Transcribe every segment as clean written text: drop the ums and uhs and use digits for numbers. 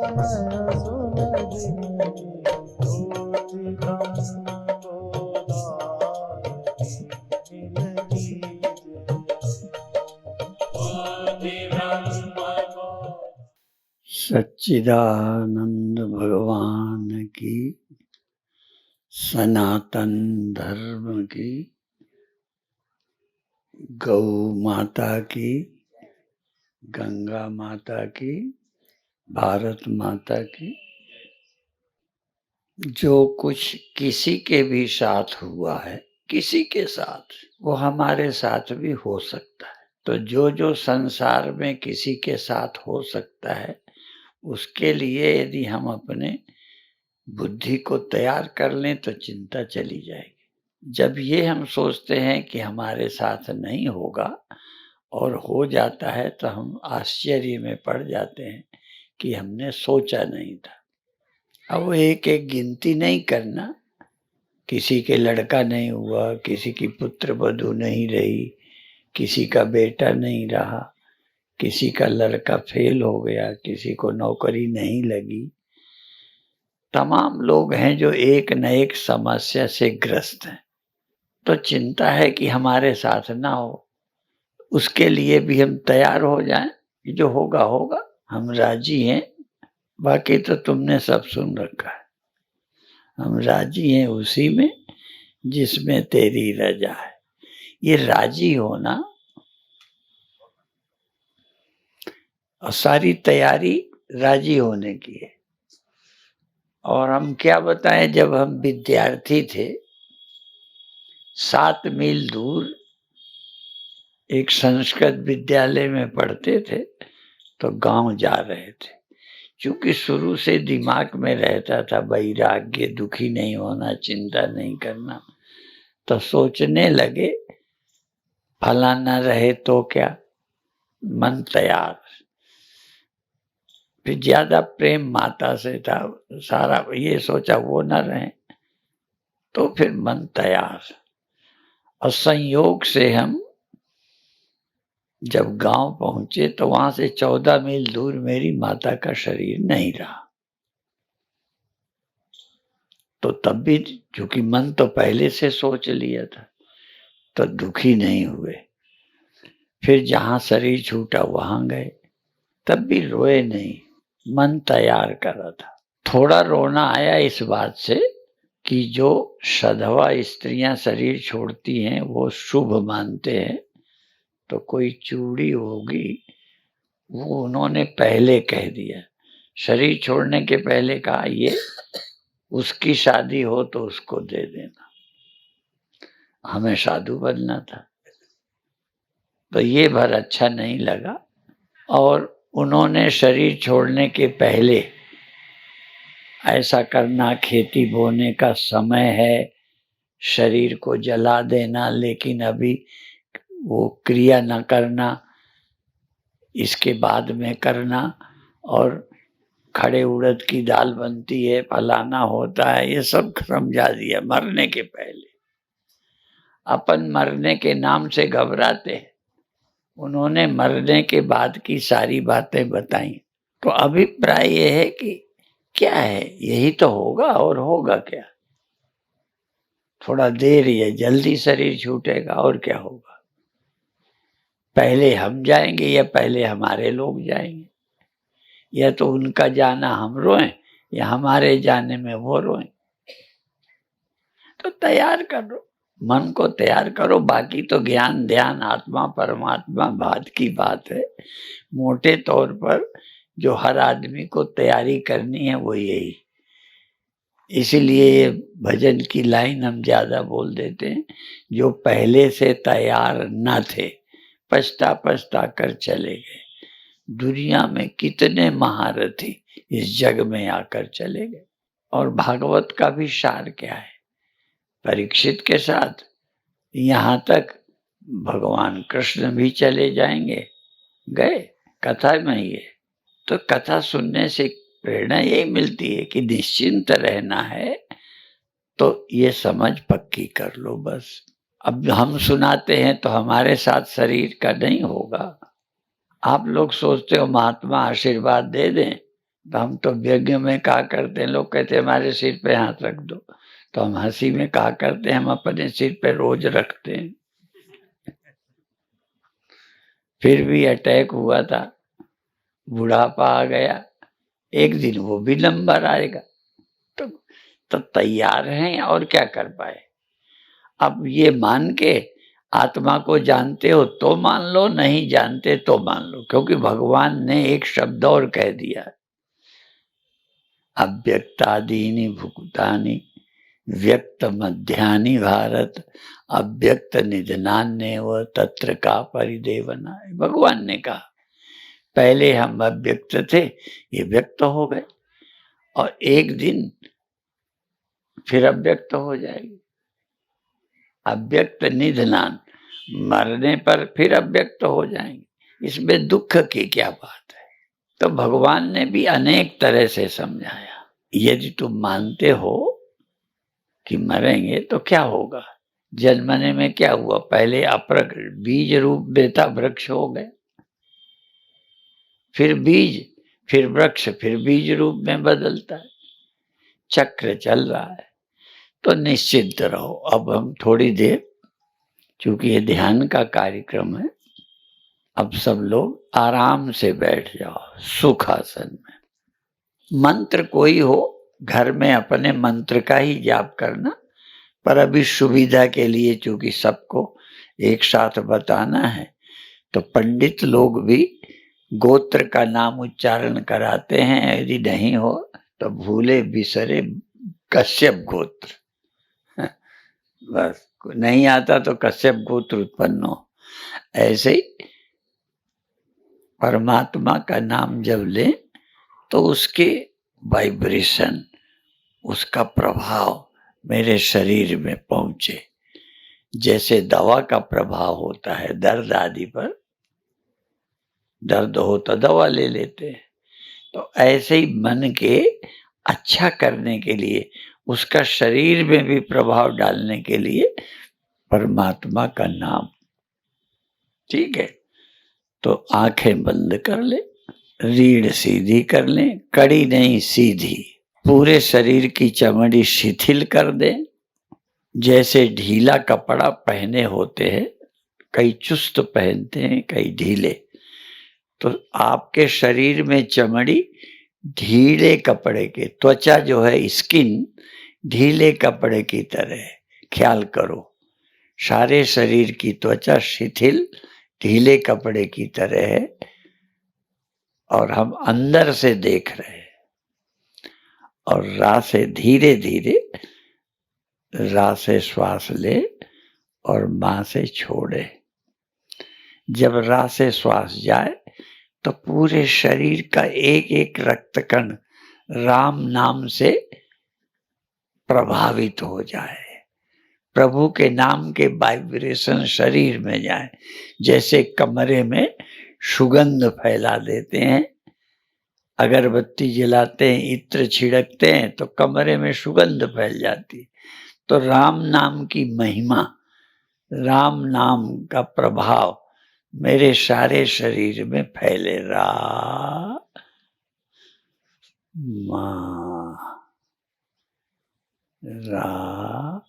नयन सुलगिनी ज्योति ब्रह्म गोदावरी मिल सच्चिदानंद भगवान की, सनातन धर्म की, गौ माता की, गंगा माता की, भारत माता की। जो कुछ किसी के भी साथ हुआ है, किसी के साथ, वो हमारे साथ भी हो सकता है। तो जो जो संसार में किसी के साथ हो सकता है, उसके लिए यदि हम अपने बुद्धि को तैयार कर लें तो चिंता चली जाएगी। जब ये हम सोचते हैं कि हमारे साथ नहीं होगा और हो जाता है, तो हम आश्चर्य में पड़ जाते हैं कि हमने सोचा नहीं था। अब एक एक गिनती नहीं करना, किसी के लड़का नहीं हुआ, किसी की पुत्र वधू नहीं रही, किसी का बेटा नहीं रहा, किसी का लड़का फेल हो गया, किसी को नौकरी नहीं लगी। तमाम लोग हैं जो एक न एक समस्या से ग्रस्त हैं। तो चिंता है कि हमारे साथ ना हो, उसके लिए भी हम तैयार हो जाएं कि जो होगा होगा, हम राजी हैं। बाकी तो तुमने सब सुन रखा है। हम राजी हैं उसी में जिसमें तेरी रजा है। ये राजी होना और सारी तैयारी राजी होने की है। और हम क्या बताएं, जब हम विद्यार्थी थे, 7 मील दूर एक संस्कृत विद्यालय में पढ़ते थे, तो गांव जा रहे थे। क्योंकि शुरू से दिमाग में रहता था वैराग्य, दुखी नहीं होना, चिंता नहीं करना, तो सोचने लगे फलाना रहे तो क्या, मन तैयार। फिर ज्यादा प्रेम माता से था, सारा ये सोचा वो न रहे, तो फिर मन तैयार। और संयोग से हम जब गांव पहुंचे तो वहां से 14 मील दूर मेरी माता का शरीर नहीं रहा। तो तब भी चूंकि मन तो पहले से सोच लिया था, तो दुखी नहीं हुए। फिर जहां शरीर छूटा वहां गए, तब भी रोए नहीं, मन तैयार करा था। थोड़ा रोना आया इस बात से कि जो सधवा स्त्रियां शरीर छोड़ती हैं वो शुभ मानते हैं, तो कोई चूड़ी होगी, वो उन्होंने पहले कह दिया। शरीर छोड़ने के पहले कहा ये उसकी शादी हो तो उसको दे देना। हमें साधु बनना था, तो ये भर अच्छा नहीं लगा। और उन्होंने शरीर छोड़ने के पहले ऐसा करना, खेती बोने का समय है, शरीर को जला देना, लेकिन अभी वो क्रिया न करना, इसके बाद में करना। और खड़े उड़द की दाल बनती है, फलाना होता है, ये सब समझा दिया मरने के पहले। अपन मरने के नाम से घबराते हैं, उन्होंने मरने के बाद की सारी बातें बताई। तो अभिप्राय ये है कि क्या है, यही तो होगा, और होगा क्या, थोड़ा देर या जल्दी शरीर छूटेगा, और क्या होगा। पहले हम जाएंगे या पहले हमारे लोग जाएंगे, या तो उनका जाना हम रोएं या हमारे जाने में वो रोएं। तो तैयार करो, मन को तैयार करो। बाकी तो ज्ञान ध्यान आत्मा परमात्मा बात की बात है। मोटे तौर पर जो हर आदमी को तैयारी करनी है वो यही। इसीलिए ये भजन की लाइन हम ज्यादा बोल देते हैं, जो पहले से तैयार न थे पछता पछता कर चले गए। दुनिया में कितने महारथी इस जग में आकर चले गए। और भागवत का भी सार क्या है, परीक्षित के साथ यहाँ तक भगवान कृष्ण भी चले जाएंगे, गए कथा में ही है। तो कथा सुनने से प्रेरणा यही मिलती है कि निश्चिंत रहना है, तो ये समझ पक्की कर लो बस। अब हम सुनाते हैं तो हमारे साथ शरीर का नहीं होगा। आप लोग सोचते हो महात्मा आशीर्वाद दे दें, तो हम तो व्यंग्य में कहा करते हैं, लोग कहते हैं हमारे सिर पे हाथ रख दो, तो हम हंसी में कहा करते हैं हम अपने सिर पे रोज रखते हैं। फिर भी अटैक हुआ था, बुढ़ापा आ गया, एक दिन वो भी नंबर आएगा। तो तो तैयार हैं और क्या कर पाए। अब ये मान के आत्मा को जानते हो तो मान लो, नहीं जानते तो मान लो, क्योंकि भगवान ने एक शब्द और कह दिया, अव्यक्तादीनि भूतानि व्यक्त मध्यानि भारत अव्यक्त निधनान्येव तत्र का परिदेवना। भगवान ने कहा पहले हम अव्यक्त थे, ये व्यक्त हो गए, और एक दिन फिर अव्यक्त हो जाएगी। अव्यक्त निधनान, मरने पर फिर अव्यक्त हो जाएंगे, इसमें दुख की क्या बात है। तो भगवान ने भी अनेक तरह से समझाया, यदि तुम मानते हो कि मरेंगे तो क्या होगा, जन्मने में क्या हुआ, पहले अप्रकट बीज रूप में था, वृक्ष हो गए, फिर बीज, फिर वृक्ष, फिर बीज रूप में बदलता है, चक्र चल रहा है। तो निश्चिंत रहो। अब हम थोड़ी देर, चूंकि ये ध्यान का कार्यक्रम है, अब सब लोग आराम से बैठ जाओ सुखासन में। मंत्र कोई हो, घर में अपने मंत्र का ही जाप करना, पर अभी सुविधा के लिए चूंकि सबको एक साथ बताना है, तो पंडित लोग भी गोत्र का नाम उच्चारण कराते हैं। यदि नहीं हो तो भूले बिसरे कश्यप गोत्र बस, नहीं आता तो कश्यप गोत्र उत्पन्न हो। ऐसे ही परमात्मा का नाम जब ले तो उसके वाइब्रेशन, उसका प्रभाव मेरे शरीर में पहुंचे। जैसे दवा का प्रभाव होता है दर्द आदि पर, दर्द हो तो दवा ले लेते हैं, तो ऐसे ही मन के अच्छा करने के लिए, उसका शरीर में भी प्रभाव डालने के लिए परमात्मा का नाम। ठीक है, तो आंखें बंद कर ले, रीढ़ सीधी कर लें, कड़ी नहीं सीधी, पूरे शरीर की चमड़ी शिथिल कर दें। जैसे ढीला कपड़ा पहने होते हैं, कई चुस्त पहनते हैं, कई ढीले, तो आपके शरीर में चमड़ी ढीले कपड़े के, त्वचा जो है स्किन ढीले कपड़े की तरह है, ख्याल करो। सारे शरीर की त्वचा शिथिल ढीले कपड़े की तरह है, और हम अंदर से देख रहे हैं, और रा से धीरे धीरे, रा से श्वास ले और मां से छोड़े। जब रा से श्वास जाए तो पूरे शरीर का एक एक रक्त कण राम नाम से प्रभावित हो जाए, प्रभु के नाम के वाइब्रेशन शरीर में जाए। जैसे कमरे में सुगंध फैला देते हैं, अगरबत्ती जलाते हैं, इत्र छिड़कते हैं, तो कमरे में सुगंध फैल जाती है। तो राम नाम की महिमा, राम नाम का प्रभाव मेरे सारे शरीर में फैले। रा मा, रा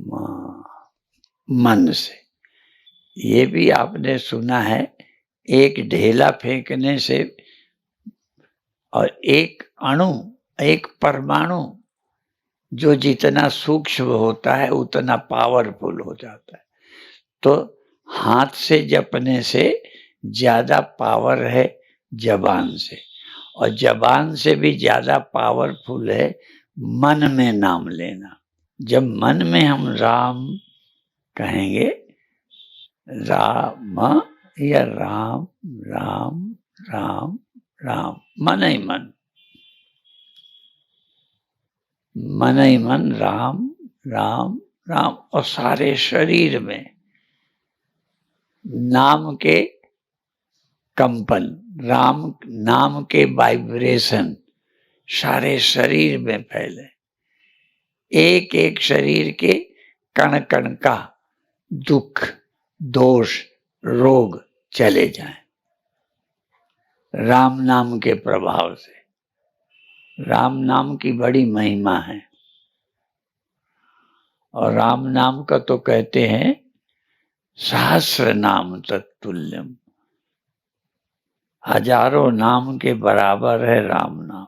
मा, मन से। ये भी आपने सुना है, एक ढेला फेंकने से और एक अणु, एक परमाणु जो जितना सूक्ष्म होता है उतना पावरफुल हो जाता है। तो हाथ से जपने से ज्यादा पावर है जबान से, और जबान से भी ज्यादा पावरफुल है मन में नाम लेना। जब मन में हम राम कहेंगे, राम या राम राम राम राम, मन ही मन, मन ही मन, राम राम राम, और सारे शरीर में नाम के कंपन, राम नाम के वाइब्रेशन सारे शरीर में फैले, एक एक शरीर के कण कण का दुख, दोष, रोग चले जाएं। राम नाम के प्रभाव से। राम नाम की बड़ी महिमा है और राम नाम का तो कहते हैं सहस्र नाम तत्तुल्यम, हजारों नाम के बराबर है राम नाम।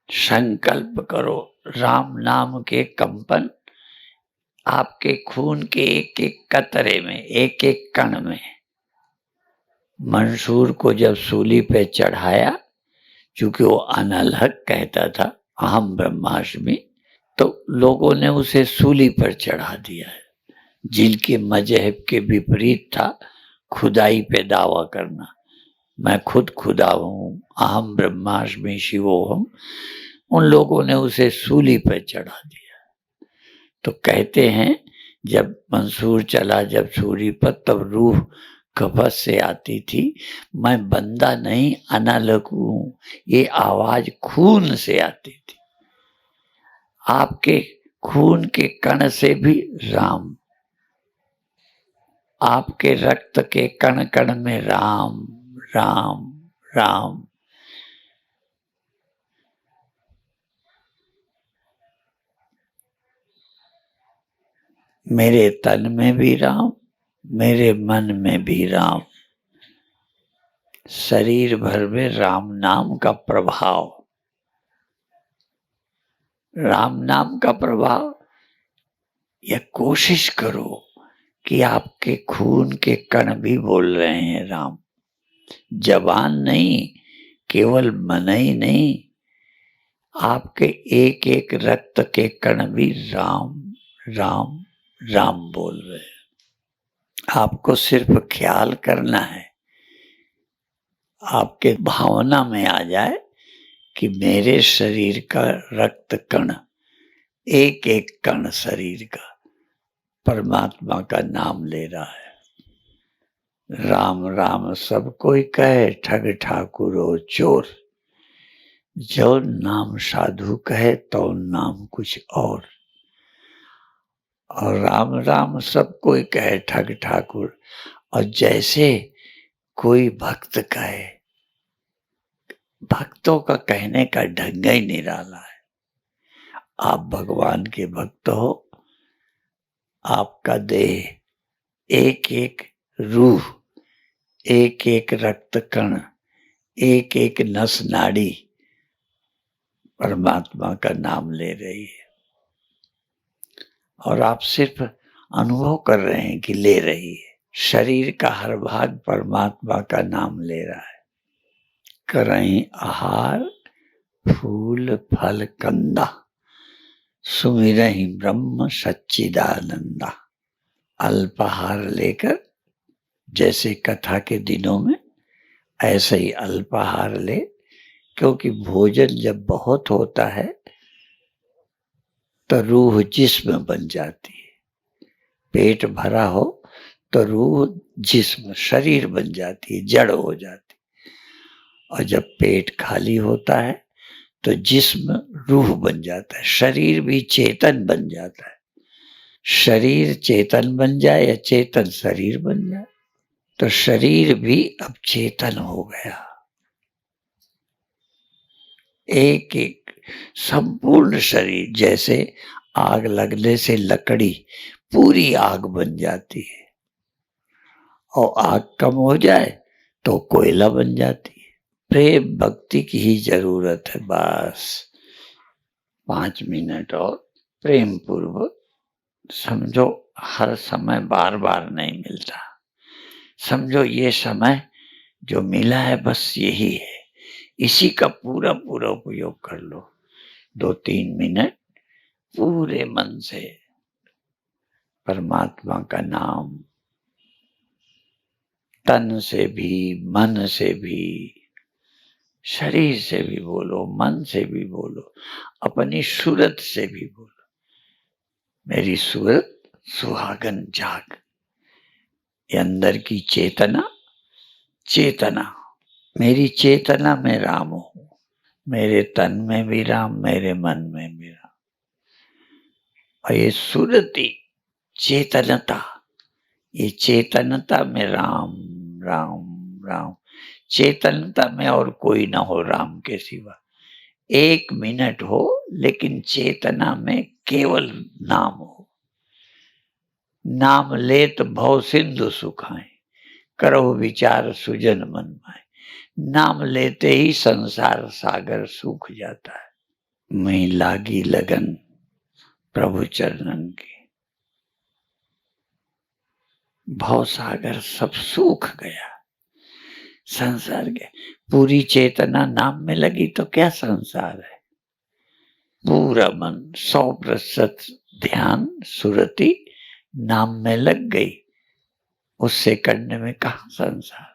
संकल्प करो, राम नाम के कंपन आपके खून के एक एक कतरे में, एक एक कण में। मंसूर को जब सूली पे चढ़ाया, चूंकि वो अनलहक कहता था अहम ब्रह्मास्मि, तो लोगों ने उसे सूली पर चढ़ा दिया है। जिनके मजहब के विपरीत था खुदाई पे दावा करना, मैं खुद खुदा हूँ, अहम ब्रह्मास्मि शिवोहम, उन लोगों ने उसे सूली पर चढ़ा दिया। तो कहते हैं जब मंसूर चला जब सूली पर, तब रूह कब्ज से आती थी, मैं बंदा नहीं अनालक हूँ, ये आवाज खून से आती थी। आपके खून के कण से भी राम, आपके रक्त के कण कण में राम राम राम। मेरे तन में भी राम, मेरे मन में भी राम। शरीर भर में राम नाम का प्रभाव, राम नाम का प्रभाव। यह कोशिश करो कि आपके खून के कण भी बोल रहे हैं राम। जबान नहीं, केवल मन ही नहीं, आपके एक एक रक्त के कण भी राम राम राम बोल रहे हैं। आपको सिर्फ ख्याल करना है, आपके भावना में आ जाए कि मेरे शरीर का रक्त कण, एक एक कण शरीर का परमात्मा का नाम ले रहा है। राम राम सब कोई कहे, ठग ठाकुरो चोर, जो नाम साधु कहे तो नाम कुछ और राम राम सब कोई कहे ठग ठाकुर, और जैसे कोई भक्त कहे, भक्तों का कहने का ढंग ही निराला है। आप भगवान के भक्त हो, आपका देह, एक एक रूह, एक एक रक्त कण, एक एक नस नाड़ी परमात्मा का नाम ले रही है, और आप सिर्फ अनुभव कर रहे हैं कि ले रही है। शरीर का हर भाग परमात्मा का नाम ले रहा है। करहीं आहार फूल फल कंदा, सुमिरहि ब्रह्म सच्चिदानंदा। अल्पाहार लेकर, जैसे कथा के दिनों में, ऐसे ही अल्पाहार ले, क्योंकि भोजन जब बहुत होता है तो रूह जिस्म बन जाती है। पेट भरा हो तो रूह जिस्म, शरीर बन जाती है, जड़ हो जाती है। और जब पेट खाली होता है तो जिस्म रूह बन जाता है, शरीर भी चेतन बन जाता है। शरीर चेतन बन जाए या चेतन शरीर बन जाए, तो शरीर भी अब चेतन हो गया। एक एक संपूर्ण शरीर, जैसे आग लगने से लकड़ी पूरी आग बन जाती है, और आग कम हो जाए तो कोयला बन जाती है। प्रेम भक्ति की ही जरूरत है, बस 5 मिनट और प्रेम पूर्वक समझो। हर समय बार बार नहीं मिलता, समझो ये समय जो मिला है बस यही है, इसी का पूरा पूरा उपयोग कर लो। 2-3 मिनट पूरे मन से परमात्मा का नाम, तन से भी, मन से भी, शरीर से भी बोलो, मन से भी बोलो, अपनी सूरत से भी बोलो। मेरी सूरत सुहागन जाग, ये अंदर की चेतना, चेतना, मेरी चेतना में राम हूं, मेरे तन में भी राम, मेरे मन में भी राम। और ये सूरती चेतनता, ये चेतनता में राम राम राम, चेतनता में और कोई ना हो राम के सिवा। 1 मिनट हो लेकिन चेतना में केवल नाम हो। नाम लेत भव सिंधु सुखाए, करहु विचार सुजन मन माए। नाम लेते ही संसार सागर सूख जाता है। मैं लागी लगन प्रभु चरणन की, भव सागर सब सूख गया, संसार के। पूरी चेतना नाम में लगी तो क्या संसार है। पूरा मन 100% ध्यान सुरति नाम में लग गई, उस सेकंड में कहाँ संसार।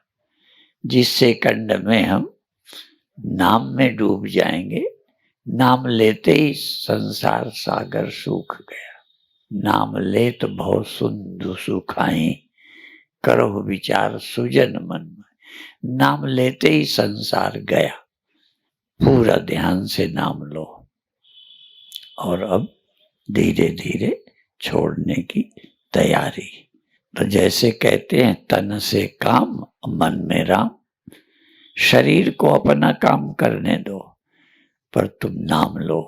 जिस सेकंड में हम नाम में डूब जाएंगे, नाम लेते ही संसार सागर सूख गया। नाम लेत भव सिंधु सुखाई, करहु विचार सुजन मन में। नाम लेते ही संसार गया। पूरा ध्यान से नाम लो और अब धीरे धीरे छोड़ने की तैयारी। तो जैसे कहते हैं तन से काम मन में राम, शरीर को अपना काम करने दो पर तुम नाम लो।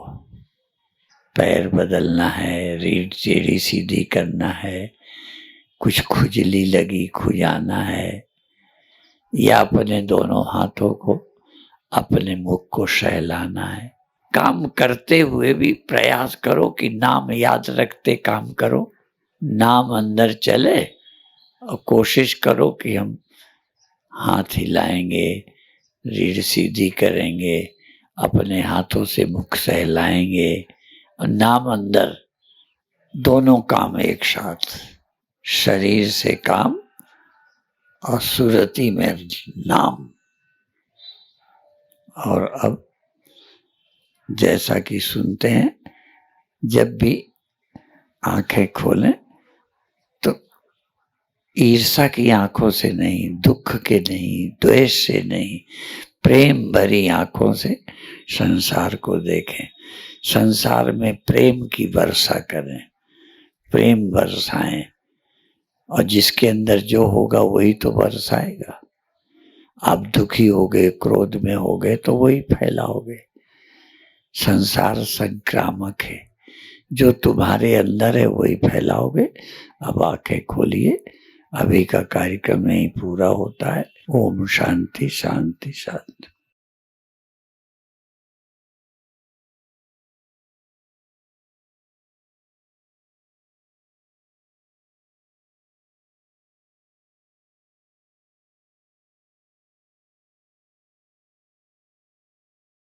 पैर बदलना है, रीढ़ टेढ़ी सीधी करना है, कुछ खुजली लगी खुजाना है, या अपने दोनों हाथों को अपने मुख को सहलाना है। काम करते हुए भी प्रयास करो कि नाम याद रखते काम करो। नाम अंदर चले और कोशिश करो कि हम हाथ हिलाएंगे, रीढ़ सीधी करेंगे, अपने हाथों से मुख सहलाएंगे और नाम अंदर। दोनों काम एक साथ, शरीर से काम और सुरति में नाम। और अब जैसा कि सुनते हैं, जब भी आंखें खोलें तो ईर्ष्या की आंखों से नहीं, दुख के नहीं, द्वेष से नहीं, प्रेम भरी आंखों से संसार को देखें। संसार में प्रेम की वर्षा करें, प्रेम बरसाएं, और जिसके अंदर जो होगा वही तो बरसाएगा। आप दुखी हो गए, क्रोध में हो गए तो वही फैलाओगे। संसार संक्रामक है, जो तुम्हारे अंदर है वही फैलाओगे। अब आंखें खोलिए, अभी का कार्यक्रम यही पूरा होता है। ओम शांति शांति शांति।